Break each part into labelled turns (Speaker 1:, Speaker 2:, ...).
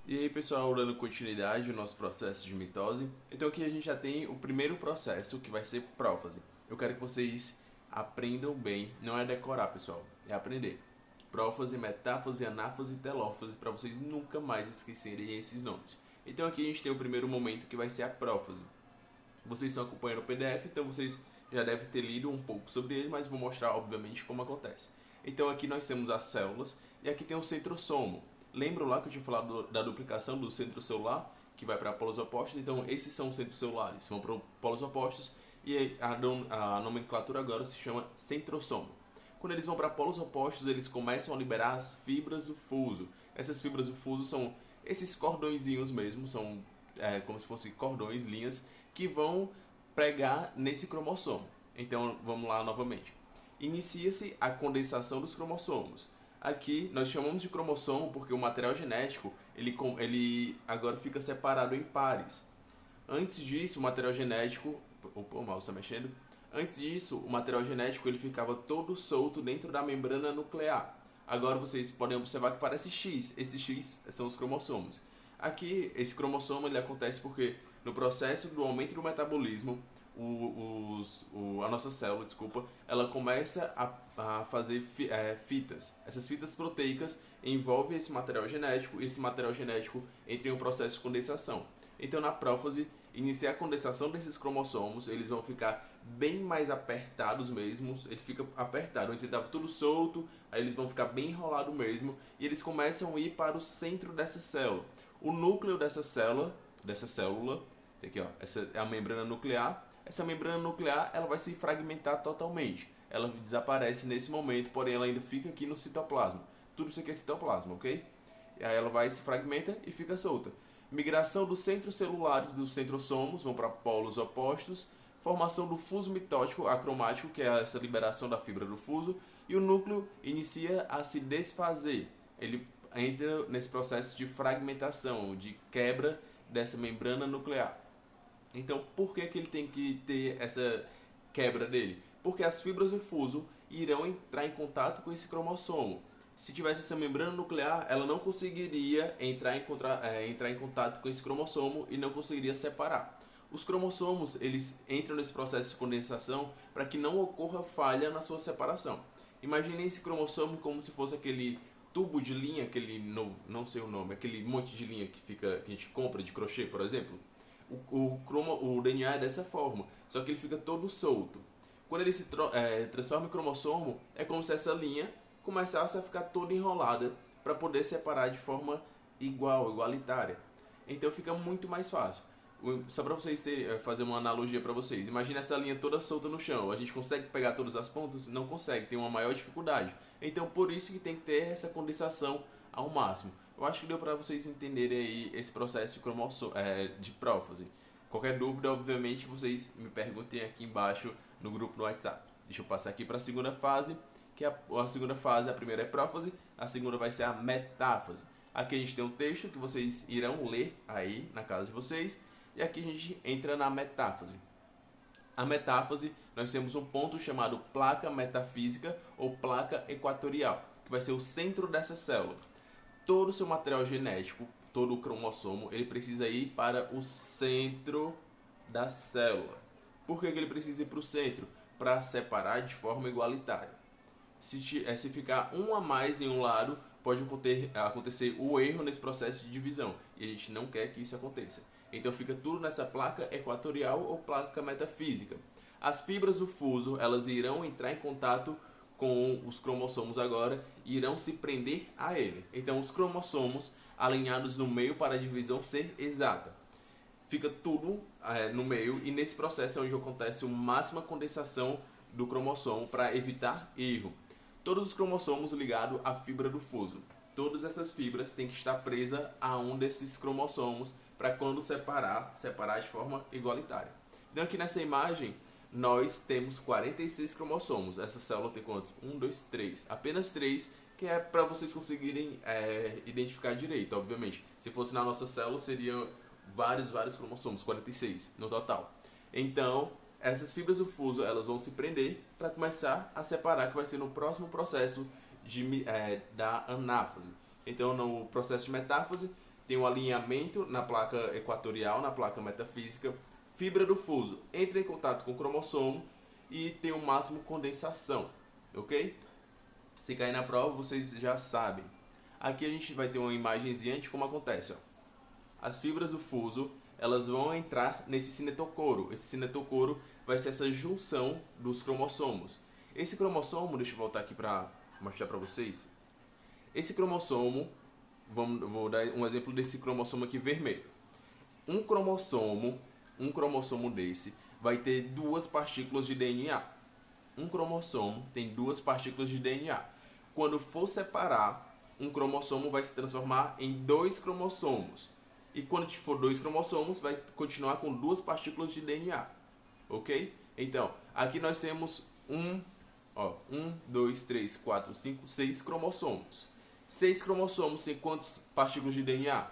Speaker 1: E aí pessoal, dando continuidade ao nosso processo de mitose. Então aqui a gente já tem o primeiro processo, que vai ser prófase. Eu quero que vocês aprendam bem, não é decorar pessoal, é aprender. Prófase, metáfase, anáfase e telófase, para vocês nunca mais esquecerem esses nomes. Então aqui a gente tem o primeiro momento, que vai ser a prófase. Vocês estão acompanhando o PDF, então vocês já devem ter lido um pouco sobre ele, mas vou mostrar obviamente como acontece. Então aqui nós temos as células e aqui tem o centrosomo. Lembram lá que eu tinha falado da duplicação do centro celular, que vai para polos opostos? Então esses são os centros celulares, vão para polos opostos e a nomenclatura agora se chama centrosomo. Quando eles vão para polos opostos, eles começam a liberar as fibras do fuso. Essas fibras do fuso são esses cordõezinhos mesmo, são como se fossem cordões, linhas, que vão pregar nesse cromossomo. Então vamos lá novamente. Inicia-se a condensação dos cromossomos. Aqui nós chamamos de cromossomo porque o material genético ele agora fica separado em pares. Antes disso, o material genético, opa, o mouse está mexendo. Antes disso, o material genético ele ficava todo solto dentro da membrana nuclear. Agora vocês podem observar que parece X. Esses X são os cromossomos. Aqui, esse cromossomo ele acontece porque no processo do aumento do metabolismo, a nossa célula, desculpa, ela começa a fazer fitas. Essas fitas proteicas envolvem esse material genético e esse material genético entra em um processo de condensação. Então, na prófase, inicia a condensação desses cromossomos, eles vão ficar bem mais apertados mesmo, ele fica apertado, antes ele estava tudo solto, aí eles vão ficar bem enrolado mesmo, e eles começam a ir para o centro dessa célula. O núcleo dessa célula, aqui ó, essa é a membrana nuclear. Essa membrana nuclear ela vai se fragmentar totalmente. Ela desaparece nesse momento, porém ela ainda fica aqui no citoplasma. Tudo isso aqui é citoplasma, ok? E aí ela vai se fragmenta e fica solta. Migração dos centros celulares dos centrosomos vão para polos opostos. Formação do fuso mitótico acromático, que é essa liberação da fibra do fuso. E o núcleo inicia a se desfazer. Ele entra nesse processo de fragmentação, de quebra dessa membrana nuclear. Então, por que ele tem que ter essa quebra dele? Porque as fibras do fuso irão entrar em contato com esse cromossomo. Se tivesse essa membrana nuclear, ela não conseguiria entrar em contato com esse cromossomo e não conseguiria separar. Os cromossomos eles entram nesse processo de condensação para que não ocorra falha na sua separação. Imagine esse cromossomo como se fosse aquele tubo de linha, aquele não sei o nome, aquele monte de linha que a gente compra de crochê, por exemplo. O DNA é dessa forma, só que ele fica todo solto. Quando ele se transforma em cromossomo, é como se essa linha começasse a ficar toda enrolada para poder separar de forma igualitária. Então fica muito mais fácil. Só para vocês fazer uma analogia para vocês. Imagina essa linha toda solta no chão. A gente consegue pegar todas as pontas? Não consegue, tem uma maior dificuldade. Então por isso que tem que ter essa condensação ao máximo. Eu acho que deu para vocês entenderem aí esse processo de prófase. Qualquer dúvida, obviamente, vocês me perguntem aqui embaixo no grupo no WhatsApp. Deixa eu passar aqui para a segunda fase, que a segunda fase, a primeira é prófase, a segunda vai ser a metáfase. Aqui a gente tem um texto que vocês irão ler aí na casa de vocês, e aqui a gente entra na metáfase. A metáfase, nós temos um ponto chamado placa metafísica ou placa equatorial, que vai ser o centro dessa célula. Todo o seu material genético, todo o cromossomo, ele precisa ir para o centro da célula. Por que ele precisa ir para o centro? Para separar de forma igualitária. Se ficar um a mais em um lado, pode acontecer o erro nesse processo de divisão. E a gente não quer que isso aconteça. Então fica tudo nessa placa equatorial ou placa metafísica. As fibras do fuso, elas irão entrar em contato com os cromossomos agora e irão se prender a ele. Então os cromossomos alinhados no meio para a divisão ser exata. Fica tudo no meio e nesse processo é onde acontece a máxima condensação do cromossomo para evitar erro. Todos os cromossomos ligados à fibra do fuso. Todas essas fibras têm que estar presas a um desses cromossomos para quando separar de forma igualitária. Então aqui nessa imagem nós temos 46 cromossomos. Essa célula tem quantos? 1, 2, 3. Apenas 3, que é para vocês conseguirem identificar direito, obviamente. Se fosse na nossa célula, seriam vários cromossomos, 46 no total. Então, essas fibras do fuso elas vão se prender para começar a separar, que vai ser no próximo processo da anáfase. Então, no processo de metáfase, tem um alinhamento na placa equatorial, na placa metafísica, fibra do fuso entra em contato com o cromossomo e tem o máximo condensação, ok? Se cair na prova, vocês já sabem. Aqui a gente vai ter uma imagenzinha de como acontece, ó. As fibras do fuso, elas vão entrar nesse cinetocoro. Esse cinetocoro vai ser essa junção dos cromossomos. Esse cromossomo, deixa eu voltar aqui para mostrar para vocês. Esse cromossomo, vou dar um exemplo desse cromossomo aqui vermelho. Um cromossomo desse vai ter duas partículas de DNA. Um cromossomo tem duas partículas de DNA. Quando for separar, um cromossomo vai se transformar em dois cromossomos. E quando for dois cromossomos, vai continuar com duas partículas de DNA. Ok? Então, aqui nós temos 1, 2, 3, 4, 5, 6 cromossomos. 6 cromossomos tem quantas partículas de DNA?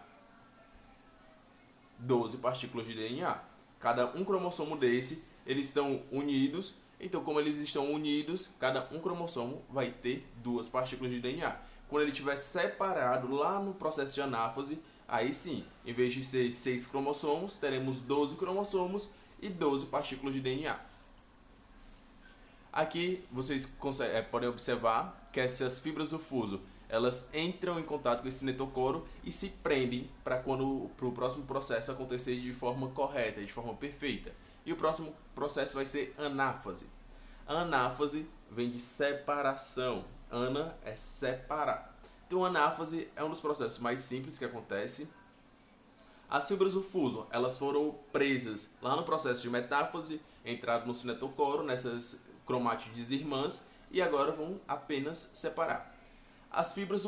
Speaker 1: 12 partículas de DNA. Cada um cromossomo desse, eles estão unidos. Então, como eles estão unidos, cada um cromossomo vai ter duas partículas de DNA. Quando ele estiver separado lá no processo de anáfase, aí sim, em vez de ser 6 cromossomos, teremos 12 cromossomos e 12 partículas de DNA. Aqui vocês podem observar que essas fibras do fuso, elas entram em contato com esse cinetocoro e se prendem para o próximo processo acontecer de forma correta, de forma perfeita. E o próximo processo vai ser anáfase. A anáfase vem de separação. Ana é separar. Então, a anáfase é um dos processos mais simples que acontece. As fibras do fuso, elas foram presas lá no processo de metáfase, entraram no cinetocoro, nessas cromátides irmãs, e agora vão apenas separar. As fibras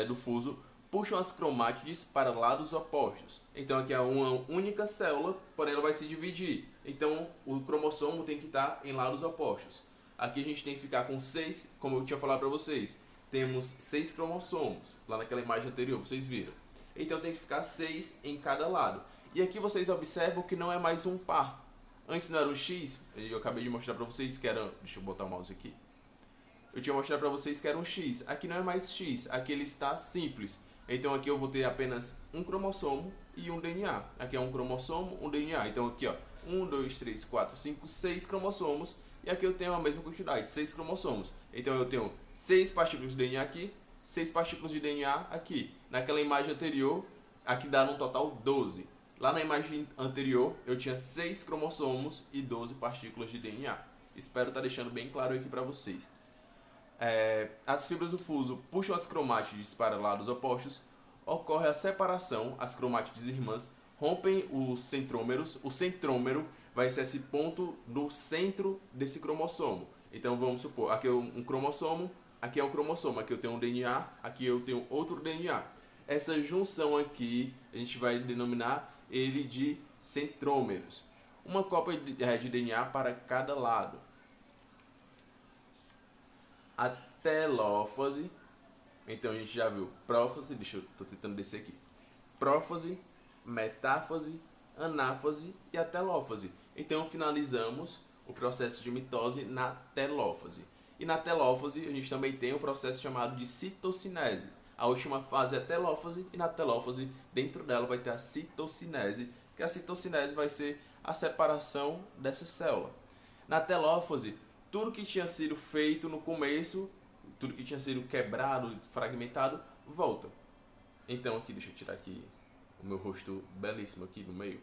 Speaker 1: do fuso puxam as cromátides para lados opostos. Então, aqui é uma única célula, porém ela vai se dividir. Então, o cromossomo tem que estar em lados opostos. Aqui a gente tem que ficar com 6, como eu tinha falado para vocês. Temos 6 cromossomos, lá naquela imagem anterior, vocês viram. Então tem que ficar 6 em cada lado. E aqui vocês observam que não é mais um par. Antes não era um X, eu acabei de mostrar para vocês que era... Deixa eu botar o mouse aqui. Eu tinha mostrado para vocês que era um X. Aqui não é mais X, aqui ele está simples. Então aqui eu vou ter apenas um cromossomo e um DNA. Aqui é um cromossomo, um DNA. Então aqui, ó, 1, 2, 3, 4, 5, 6 cromossomos. E aqui eu tenho a mesma quantidade, 6 cromossomos. Então eu tenho 6 partículas de DNA aqui, 6 partículas de DNA aqui. Naquela imagem anterior, aqui dá no total 12. Lá na imagem anterior, eu tinha 6 cromossomos e 12 partículas de DNA. Espero estar deixando bem claro aqui para vocês. As fibras do fuso puxam as cromátides para lados opostos, ocorre a separação, as cromátides irmãs rompem os centrômeros. O centrômero vai ser esse ponto do centro desse cromossomo. Então vamos supor, aqui é um cromossomo, aqui é um cromossomo, aqui eu tenho um DNA, aqui eu tenho outro DNA. Essa junção aqui, a gente vai denominar ele de centrômeros. Uma cópia de DNA para cada lado. A telófase, então a gente já viu prófase, tô tentando descer aqui. Prófase, metáfase, anáfase e a telófase. Então finalizamos o processo de mitose na telófase. E na telófase a gente também tem um processo chamado de citocinese. A última fase é a telófase e na telófase dentro dela vai ter a citocinese, que a citocinese vai ser a separação dessa célula. Na telófase, tudo que tinha sido feito no começo, tudo que tinha sido quebrado, fragmentado, volta. Então aqui, deixa eu tirar aqui o meu rosto belíssimo aqui no meio.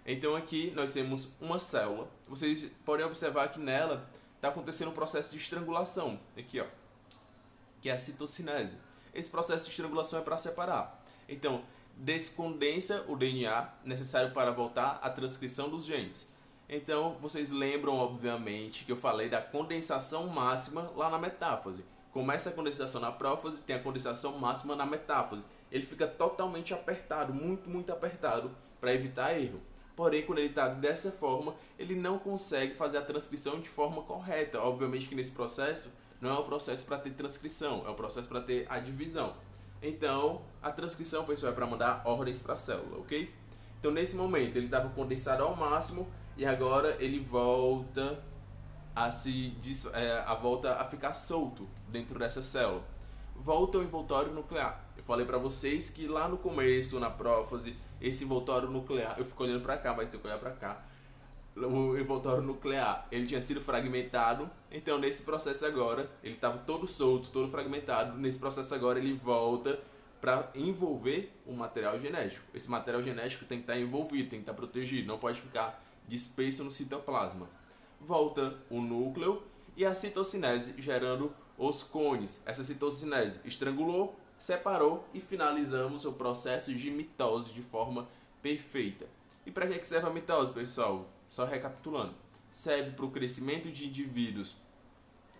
Speaker 1: Então aqui nós temos uma célula. Vocês podem observar que nela está acontecendo um processo de estrangulação. Aqui, ó, que é a citocinese. Esse processo de estrangulação é para separar. Então, descondensa o DNA necessário para voltar à transcrição dos genes. Então, vocês lembram, obviamente, que eu falei da condensação máxima lá na metáfase. Começa a condensação na prófase, tem a condensação máxima na metáfase. Ele fica totalmente apertado, muito apertado, para evitar erro. Porém, quando ele está dessa forma, ele não consegue fazer a transcrição de forma correta. Obviamente que nesse processo, não é um processo para ter transcrição, é um processo para ter a divisão. Então, a transcrição, pessoal, é para mandar ordens para a célula, ok? Então, nesse momento, ele estava condensado ao máximo e agora ele volta a ficar solto dentro dessa célula. volta ao envoltório nuclear. Eu falei para vocês que lá no começo, na prófase, esse envoltório nuclear, eu fico olhando para cá, mas tem que olhar para cá. O envoltório nuclear, ele tinha sido fragmentado, então nesse processo agora, ele estava todo solto, todo fragmentado, nesse processo agora ele volta para envolver o material genético. Esse material genético tem que estar envolvido, tem que estar protegido, não pode ficar disperso no citoplasma. Volta o núcleo e a citocinese gerando os cones. Essa citocinese estrangulou, separou e finalizamos o processo de mitose de forma perfeita. E para que serve a mitose, pessoal? Só recapitulando, serve para o crescimento de indivíduos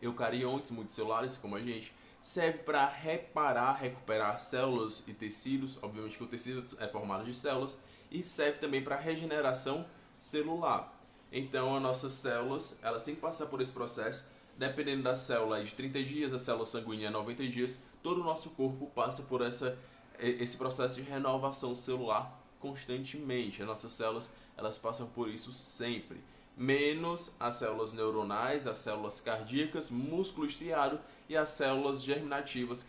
Speaker 1: eucariontes multicelulares, como a gente, serve para recuperar células e tecidos, obviamente que o tecido é formado de células, e serve também para regeneração celular. Então, as nossas células, elas têm que passar por esse processo, dependendo da célula de 30 dias, a célula sanguínea 90 dias, todo o nosso corpo passa por esse processo de renovação celular constantemente. As nossas células, elas passam por isso sempre, menos as células neuronais, as células cardíacas, músculo estriado e as células germinativas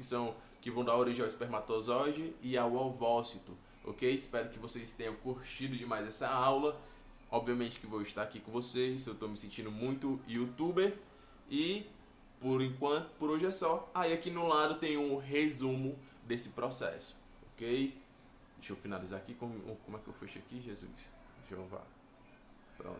Speaker 1: que vão dar origem ao espermatozoide e ao ovócito, ok? Espero que vocês tenham curtido demais essa aula. Obviamente que vou estar aqui com vocês, eu estou me sentindo muito youtuber e por enquanto, por hoje é só. Aí aqui no lado tem um resumo desse processo, ok? Deixa eu finalizar aqui, como é que eu fecho aqui, Jesus? Jeová. Pronto.